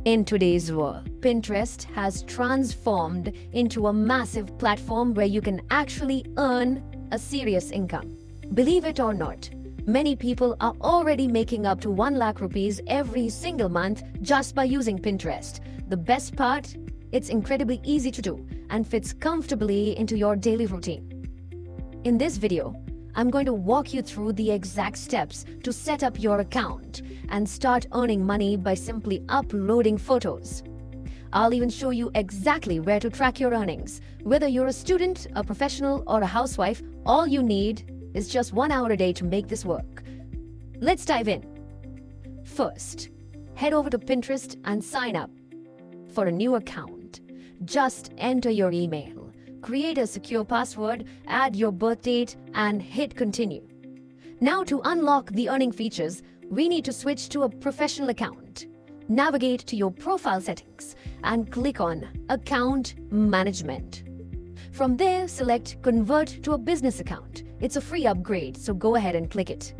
In today's world, Pinterest has transformed into a massive platform where you can actually earn a serious income. Believe it or not, many people are already making up to 1 lakh rupees every single month just by using Pinterest. The best part? It's incredibly easy to do and fits comfortably into your daily routine. In this video, I'm going to walk you through the exact steps to set up your account and start earning money by simply uploading photos. I'll even show you exactly where to track your earnings. Whether you're a student, a professional, or a housewife, all you need is just 1 hour a day to make this work. Let's dive in. First, head over to Pinterest and sign up for a new account. Just enter your email, create a secure password, add your birth date, and hit continue. Now, to unlock the earning features, we need to switch to a professional account. Navigate to your profile settings and click on Account Management. From there, select Convert to a business account. It's a free upgrade, so go ahead and click it.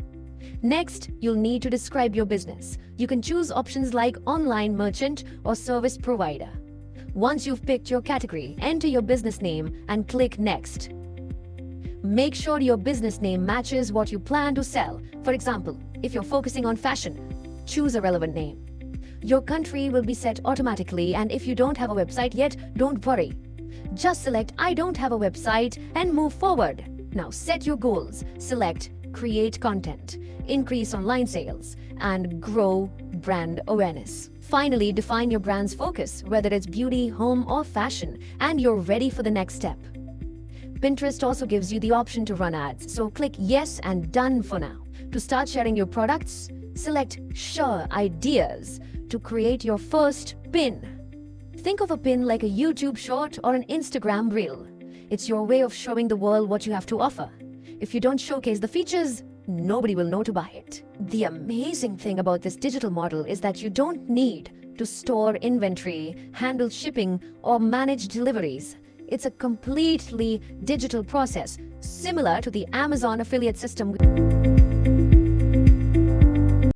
Next, you'll need to describe your business. You can choose options like online merchant or service provider. Once you've picked your category, enter your business name and click Next. Make sure your business name matches what you plan to sell. For example, if you're focusing on fashion, choose a relevant name. Your country will be set automatically, and if you don't have a website yet, don't worry. Just select I don't have a website and move forward. Now set your goals. Select Create content, increase online sales, and grow brand awareness. Finally, define your brand's focus, whether it's beauty, home, or fashion, and you're ready for the next step. Pinterest also gives you the option to run ads, so click Yes and Done for now. To start sharing your products, select Share Ideas to create your first pin. Think of a pin like a YouTube short or an Instagram reel. It's your way of showing the world what you have to offer. If you don't showcase the features, nobody will know to buy it. The amazing thing about this digital model is that you don't need to store inventory, handle shipping, or manage deliveries. It's a completely digital process, similar to the Amazon affiliate system.